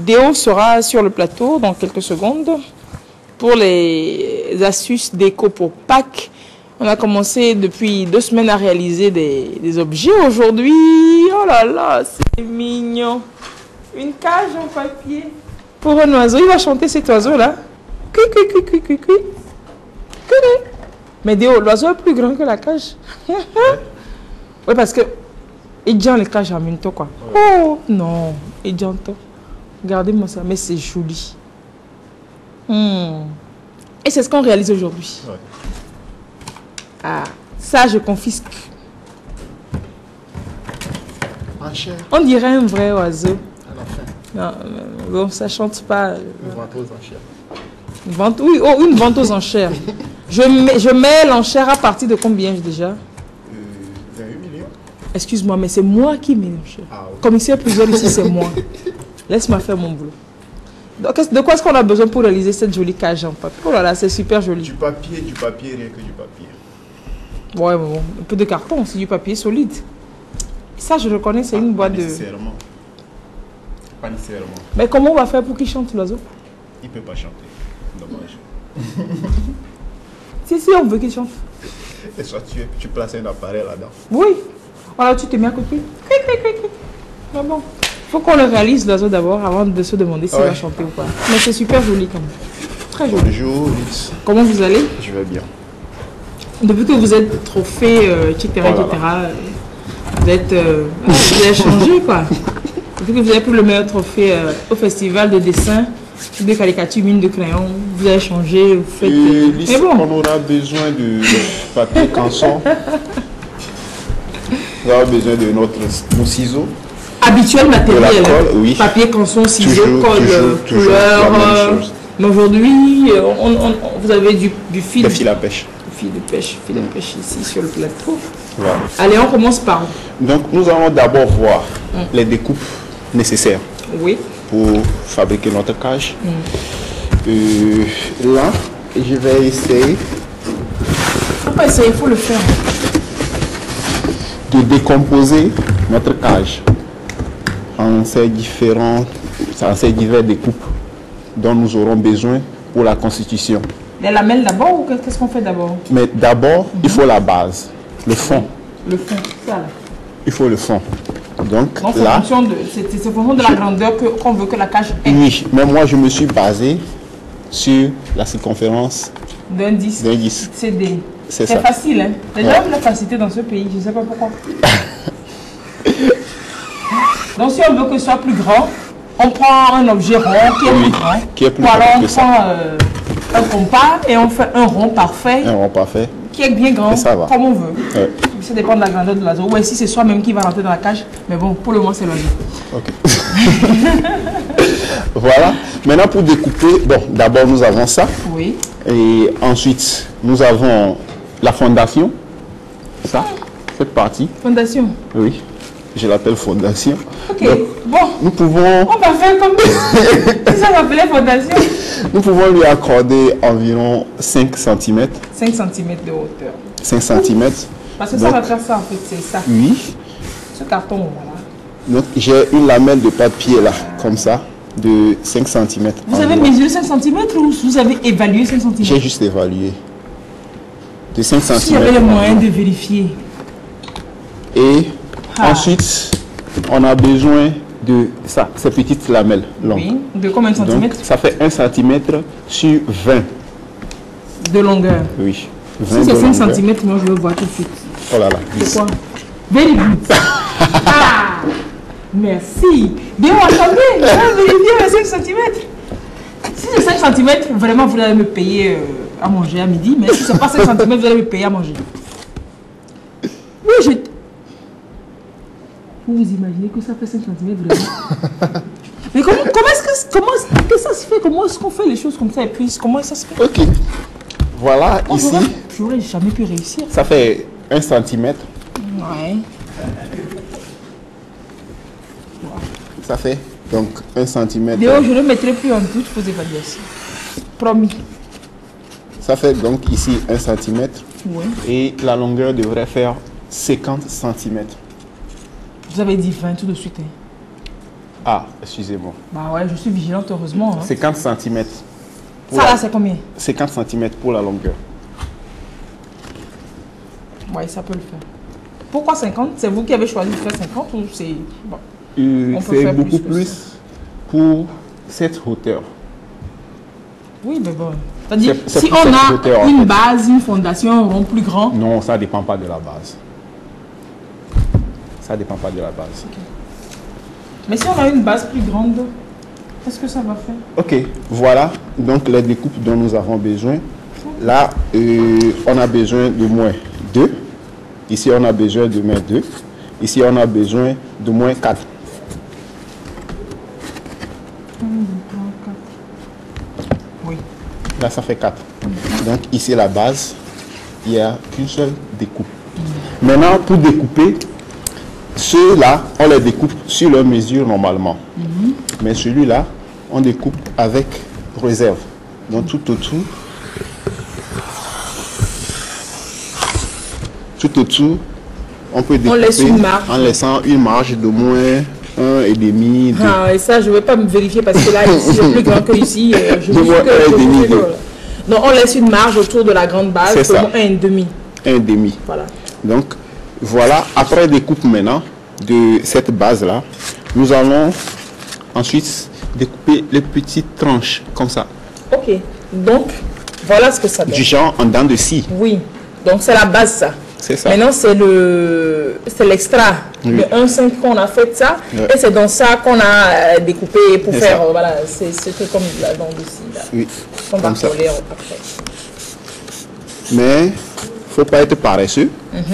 Déo sera sur le plateau dans quelques secondes pour les astuces déco pour Pâques. On a commencé depuis 2 semaines à réaliser des objets. Aujourd'hui, oh là là, c'est mignon. Une cage en papier pour un oiseau. Il va chanter cet oiseau-là. Cui, cui, cui, cui, cui, cui. Cui. Mais Déo, l'oiseau est plus grand que la cage. Oui, parce que il dit les cages en même temps, quoi. Oh non, il dit en temps. Regardez-moi ça, mais c'est joli. Et c'est ce qu'on réalise aujourd'hui. Ouais. Ah, ça je confisque. On dirait un vrai oiseau. À la fin. Non, bon, ça chante pas. Une vente aux enchères. Oui, oh, une vente aux enchères. je mets l'enchère à partir de combien déjà? 28 millions. Excuse-moi, mais c'est moi qui mets l'enchère. Ah, oui. Comme ici, il y a plusieurs ici, c'est moi. Laisse-moi faire mon boulot. De quoi est-ce qu'on a besoin pour réaliser cette jolie cage en papier? Oh là là, c'est super joli. Du papier, rien que du papier. Ouais, bon, un peu de carton, c'est du papier solide. Ça, je reconnais, c'est une boîte de... Pas nécessairement. Mais comment on va faire pour qu'il chante, l'oiseau? Il peut pas chanter. Dommage. Si, on veut qu'il chante. Et soit tu places un appareil là-dedans. Oui. Voilà, tu te mets à côté. Mais bon, faut qu'on le réalise, l'oiseau, d'abord, avant de se demander s'il va chanter ou pas. Mais c'est super joli quand même. Très joli. Bonjour, Lix. Comment vous allez? Je vais bien. Depuis que vous êtes trophée, etc., vous avez changé, quoi. Depuis que vous avez pris le meilleur trophée au festival de dessin, de caricature, mine de crayon, vous avez changé, vous faites... Mais bon. On aura besoin de papier canson. On aura besoin de nos ciseaux. Habituel matériel, colle, oui. Papier, canson, ciseaux, colle, couleur. Mais aujourd'hui, vous avez du fil. Le fil à pêche. Fil de pêche ici sur le plateau. Voilà. Allez, on commence par où? Donc, nous allons d'abord voir les découpes nécessaires pour fabriquer notre cage. Là, je vais essayer. Faut pas essayer, il faut le faire. De décomposer notre cage en ces diverses découpes dont nous aurons besoin pour la constitution. Les lamelles d'abord ou qu'est-ce qu'on fait d'abord? Mais d'abord, il faut la base, le fond. Le fond, ça là. Il faut le fond. Donc là, c'est en fonction de la grandeur qu'on veut que la cage ait. Oui, mais moi je me suis basé sur la circonférence d'un disque. C'est ça. Facile, hein? Les gens ont la facilité dans ce pays, je ne sais pas pourquoi. Donc si on veut que ce soit plus grand, on prend un objet rond qui est plus grand. Ou alors on prend un compas et on fait un rond parfait. Un rond parfait. Qui est bien grand, comme on veut. Ouais. Ça dépend de la grandeur de l'oiseau. Ou si c'est soi-même qui va rentrer dans la cage. Mais bon, pour le moment, c'est l'oiseau. Ok. Voilà. Maintenant, pour découper, bon, d'abord, nous avons ça. Oui. Et ensuite, nous avons la fondation. Ça, cette partie. Fondation. Oui. Je l'appelle fondation. Ok. Donc, bon. Nous pouvons... On va faire comme ça s'appelait fondation. Nous pouvons lui accorder environ 5 cm. 5 cm de hauteur. 5 cm. Parce que ça va faire ça en fait, c'est ça. Oui. Ce carton, voilà. Donc j'ai une lamelle de papier là, comme ça, de 5 cm. Vous avez mesuré 5 cm ou vous avez évalué 5 cm? J'ai juste évalué. De 5 cm. S'il y avait le moyen de vérifier. Et ensuite, on a besoin de ça, ces petites lamelles longues. Oui, de combien de centimètres? Donc, ça fait 1 cm sur 20. De longueur? Oui. 20 si c'est 5 cm, moi je veux voir tout de suite. Oh là là. C'est quoi? Very good. Ah, merci. Bien, attendez, je vais vérifier les 5 cm. Si c'est 5 cm, vraiment vous allez me payer à manger à midi, mais si c'est pas 5 cm, vous allez me payer à manger. Oui, vous imaginez que ça fait 5 cm vraiment? Mais comment est-ce que ça se fait? Comment est-ce qu'on fait les choses comme ça? Et puis comment ça se fait? Ok. Voilà, ici. J'aurais jamais pu réussir. Ça fait 1 cm. Ouais. Ça fait donc 1 cm. Déo, je ne mettrai plus en doute vos évaluations. Promis. Ça fait donc ici 1 cm. Oui. Et la longueur devrait faire 50 cm. Vous avez dit 20 tout de suite. Hein. Ah, excusez-moi. Bah ouais, je suis vigilante, heureusement. Hein. 50 cm. Ça là, c'est combien? 50 cm pour la longueur. Ouais, ça peut le faire. Pourquoi 50? C'est vous qui avez choisi de faire 50 ou c'est... Bon, c'est beaucoup plus pour cette hauteur. Oui, mais bon. C'est-à-dire, C'est si pour on cette a hauteur, une base, une fondation, un rond plus grand... Non, ça ne dépend pas de la base. Ça ne dépend pas de la base. Okay. Mais si on a une base plus grande, qu'est-ce que ça va faire? Ok, voilà donc les découpes dont nous avons besoin. Là, on a besoin de moins 2. Ici, on a besoin de moins 2. Ici, on a besoin de moins 4. Oui. Là, ça fait 4. Donc, ici, la base, il n'y a qu'une seule découpe. Maintenant, pour découper, ceux-là, on les découpe sur leur mesure normalement. Mais celui-là, on découpe avec réserve. Donc, tout autour, on peut découper laisse une marge. en laissant une marge de moins 1,5. Ah, et ça, je ne vais pas me vérifier parce que là, ici, c'est plus grand que ici. Je De moins 1,5. Donc, on laisse une marge autour de la grande base de moins 1,5. 1,5. Voilà. Donc, voilà. Après découpe maintenant de cette base-là, nous allons ensuite découper les petites tranches comme ça. Ok. Donc, voilà ce que ça donne. Du genre en dents de scie. Oui. Donc, c'est la base, ça. C'est ça. Maintenant, c'est l'extra. Oui. Le 1,5 qu'on a fait ça. Ouais. Et c'est dans ça qu'on a découpé pour faire, ça. voilà, c'était comme la dent de scie, là. Oui. On va Comme ça. coller après. Mais, faut pas être paresseux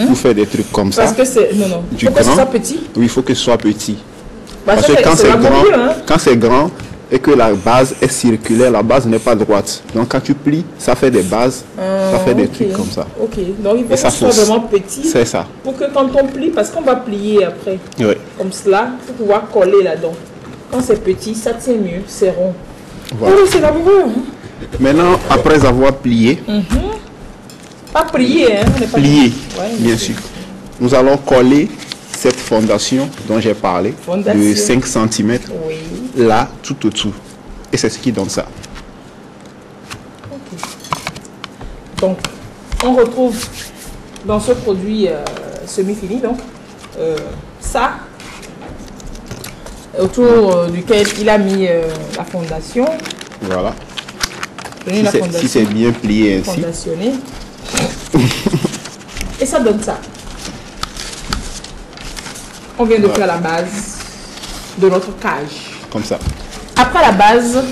pour faire des trucs comme ça. Parce que c'est... Non, non. Du Faut que ce grand. soit petit. Oui, il faut que ce soit petit. Bah, Parce ça, que quand c'est grand, laborieux, hein. quand c'est grand et que la base est circulaire, la base n'est pas droite. Donc quand tu plies, ça fait des bases, ça fait des Ok. trucs comme ça. Ok. Donc il faut Et que ça ce soit fausse. vraiment petit. C'est ça. Pour que quand on plie, parce qu'on va plier après, Oui. comme cela, pour pouvoir coller là-dedans. Quand c'est petit, ça tient mieux, c'est rond. Voilà. Oh, c'est laborieux. Hein. Maintenant, après avoir plié, Pas plier, hein. On n'est pas plié, Ouais, bien sûr, nous allons coller cette fondation dont j'ai parlé, Fondation. de 5 cm, Oui. là, tout autour. Et c'est ce qui donne ça. Ok. Donc, on retrouve dans ce produit semi-fini, donc, ça, autour duquel il a mis la fondation. Voilà. Donner la fondation. Si c'est bien plié ainsi. Fondationné. Et ça donne ça. On vient de faire la base de notre cage. Comme ça. Après la base,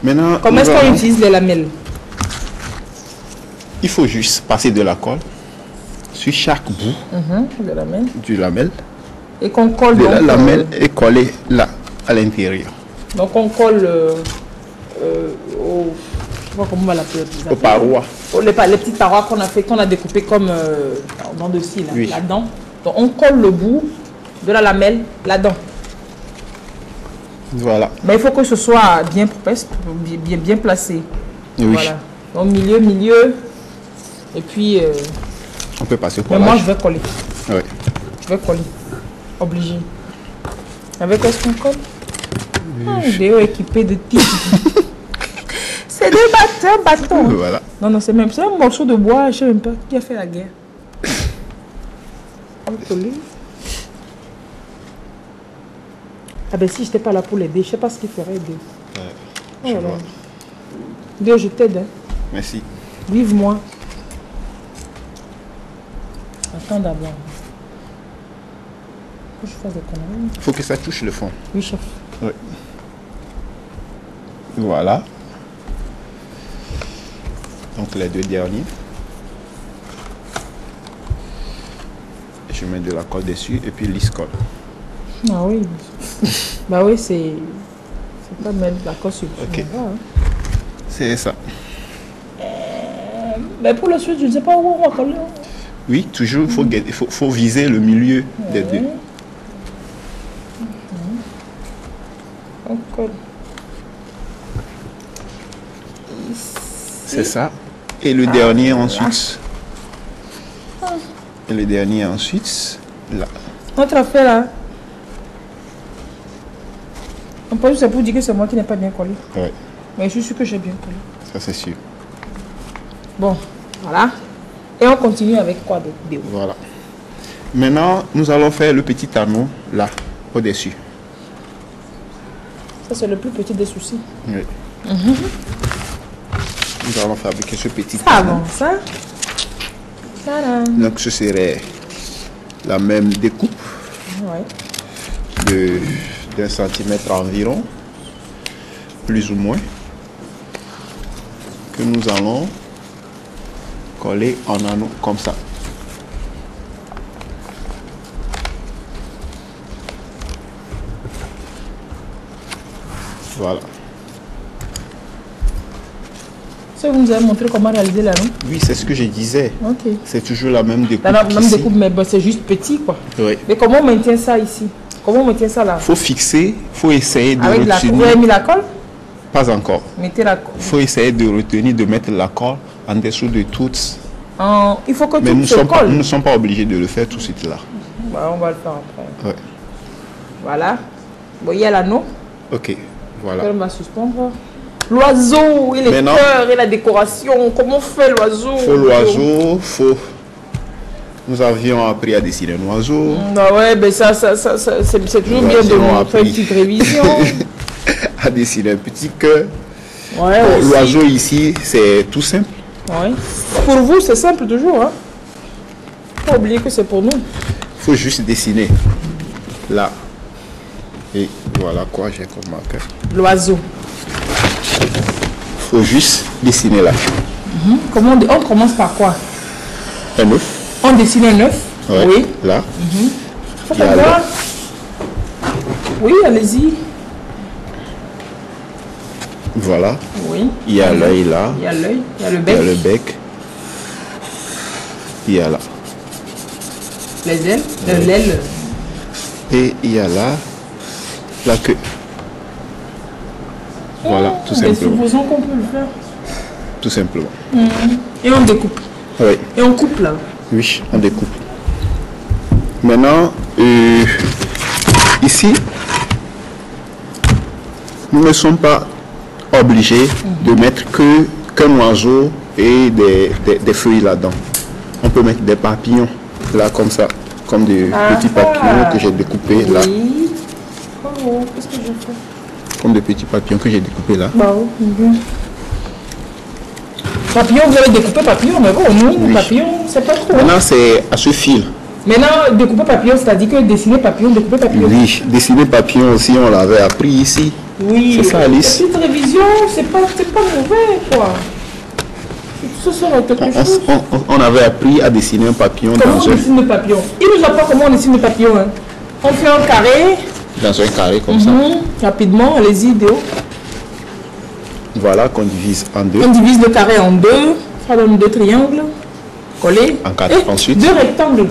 Maintenant, comment est-ce qu'on utilise les lamelles? il faut juste passer de la colle sur chaque bout Les lamelles. du lamelle. Et qu'on colle De donc, la lamelle est collée là, à l'intérieur. donc on colle au... Je sais pas comment on va l'appeler. Aux parois. Les petites parois qu'on a fait, qu'on a découpées comme dans de scie, là, Oui. là-dedans. Donc on colle le bout de la lamelle là-dedans. Voilà. Mais il faut que ce soit bien bien placé. Oui. Voilà. Donc milieu. Et puis, On peut passer au mais moi collage. je vais coller. Oui. Je vais coller. Obligé. Avec est-ce qu'on colle? Ah, vidéo équipée de tiges. C'est des bâtons. Hein. Voilà. Non, c'est même ça, un morceau de bois, je sais même pas qui a fait la guerre. On va coller. Ah ben si j'étais pas là pour l'aider, je sais pas ce qu'il ferait Dieu. Je Oh là vois. là. Dieu, je t'aide. Hein. Merci. Vive-moi. Attends d'abord. Faut que je fasse des conneries. Il faut que ça touche le fond. Oui, chef. Oui. Voilà. Donc les deux derniers. Je mets de la colle dessus et puis lisse colle. Ah oui. Bah oui, c'est pas mettre la colle sur le Ok. fond, hein. C'est ça. Mais pour la suite, je ne sais pas où on va coller. Oui, toujours, il faut viser le milieu des deux. On colle. C'est ça. Et le dernier ensuite. Et le dernier ensuite, là. Notre affaire là. En plus, c'est pour dire que c'est moi qui n'ai pas bien collé. Oui, Mais je suis sûr que j'ai bien collé. ça c'est sûr. Bon, voilà. Et on continue avec quoi d'autre? Voilà. Maintenant, nous allons faire le petit anneau là, au-dessus. Ça, c'est le plus petit des soucis. Oui. Nous allons fabriquer ce petit Ça anneau. avance, hein? Tadam. Donc, ce serait la même découpe Ouais. d'un centimètre environ, plus ou moins, que nous allons coller en anneau comme ça. Voilà. Ça, vous nous avez montré comment réaliser l'anneau? Oui, c'est ce que je disais. Ok. C'est toujours la même découpe. La même ici. découpe, mais bon, c'est juste petit, quoi. Oui. Mais comment on maintient ça ici? Comment on maintient ça là? Faut fixer, faut essayer de Avec la colle. Vous retenir. avez mis la colle? Pas encore. Mettez la colle. Faut essayer de retenir, de mettre la colle en dessous de toutes. Il faut que Mais tout nous se nous ne colle. sommes pas obligés de le faire tout de suite là. Bah, on va le faire après. Ouais. Voilà. Bon, il y a l'anneau. Ok. Voilà. On va suspendre. L'oiseau et les Maintenant, cœurs et la décoration. Comment on fait l'oiseau? Faut l'oiseau, faut. Nous avions appris à dessiner un oiseau. Ah ouais, ben ça c'est toujours Nous bien de avions faire une appris. petite révision. À dessiner un petit cœur. Ouais, aussi. L'oiseau ici, c'est tout simple. Ouais. Pour vous, c'est simple toujours. Hein? Faut pas oublier que c'est pour nous. Faut juste dessiner là. Et voilà quoi j'ai comme marqueur. L'oiseau. Faut juste dessiner là. Comment on commence par quoi? Un œuf. On dessine un œuf. Ouais, Oui. là. Faut Il y a savoir. l'œuf. Oui, allez-y. Voilà. Oui. Il y a l'œil là. Il y a l'œil, il y a le Il y bec, a le bec. Il y a là. les ailes, l'aile. Et il y a là la queue. Voilà, tout Mais simplement. supposons qu'on peut le faire. Tout simplement. Et on découpe. Oui, Et on coupe là. oui, on découpe. Maintenant, ici, nous ne sommes pas obligés de mettre qu'un oiseau et des feuilles là-dedans. On peut mettre des papillons là comme ça, comme des petits papillons que j'ai découpés là, Oui. Oh, qu'est-ce que je fais? comme des petits papillons que j'ai découpés là. Bah oui, bien. Papillon, vous avez découpé papillon, mais bon, nous, Oui. papillon, c'est pas trop. Maintenant, c'est à ce fil. Maintenant, découper papillon, c'est-à-dire que dessiner papillon, découper papillon. Oui, dessiner papillon aussi, on l'avait appris ici. Oui, C'est ça, Alice. Petite révision, c'est pas mauvais, quoi. Ce sera quelque chose. On avait appris à dessiner un papillon Comment dans on dessine le papillon? Il nous apprend comment on dessine le papillon. Hein. On fait un carré. un carré comme ça. Rapidement, allez-y, Déo. Voilà qu'on divise en deux. On divise le carré en deux. Ça donne deux triangles. Collés. En quatre, Et ensuite. deux rectangles.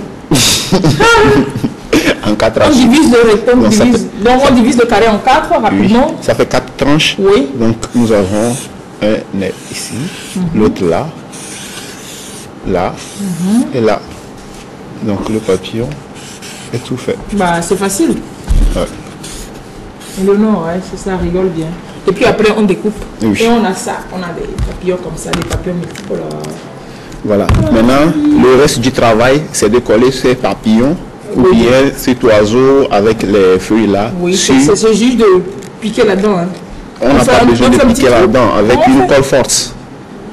En quatre On ensuite. divise le rectangle. Donc, ça Donc on divise le carré en quatre Oui, rapidement. ça fait 4 tranches. Oui. Donc nous avons un nez ici, l'autre là, là et là. Donc le papillon est tout fait. Bah c'est facile. Ouais. Le nom, ouais, c'est ça, rigole bien. Et puis après on découpe. Oui. Et on a ça. On a des papillons comme ça, des papillons multiples. Voilà. Maintenant, le reste du travail, c'est de coller ces papillons ou Oui. bien cet oiseau avec les feuilles là. Oui, sur- c'est juste de piquer là-dedans. Hein. On n'a fait pas un- besoin on de fait un petit piquer trou. là-dedans avec On une fait- colle forte.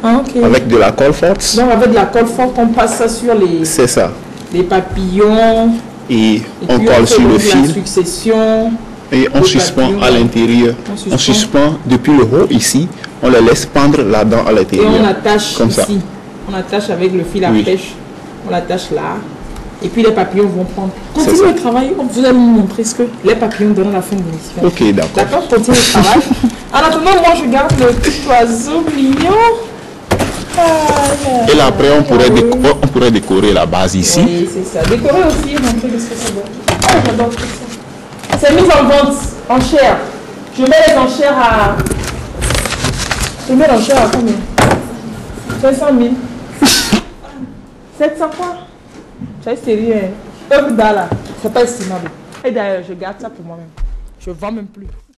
Ah, ok. Avec de la colle forte, Donc avec de la colle forte, on passe ça sur c'est ça. les papillons. Et Et on puis colle fait sur le donc fil. la succession. Et on Le suspend papillon, à l'intérieur. on On suspend depuis le haut ici. On le laisse pendre là-dedans à Et l'intérieur. on attache Comme ici. ça. On attache avec le fil à Oui. pêche. On l'attache là. Et puis les papillons vont prendre. C'est Continue ça. le travail. Vous allez nous montrer ce que les papillons donnent à la fin de l'émission. Ok, d'accord. D'accord, continue le travail. En attendant, moi je garde le petit oiseau mignon. Et là, après, on pourrait décorer la base ici. Oui, c'est ça. Décorer aussi, montrer ce que ça donne. Oh, j'adore ça. C'est mis en vente, en chair. Je mets les enchères à... Je mets l'enchère à combien? 500 000. 700 quoi? C'est rien. Œuvre là, c'est pas estimable. Et d'ailleurs, je garde ça pour moi-même. Je vends même plus.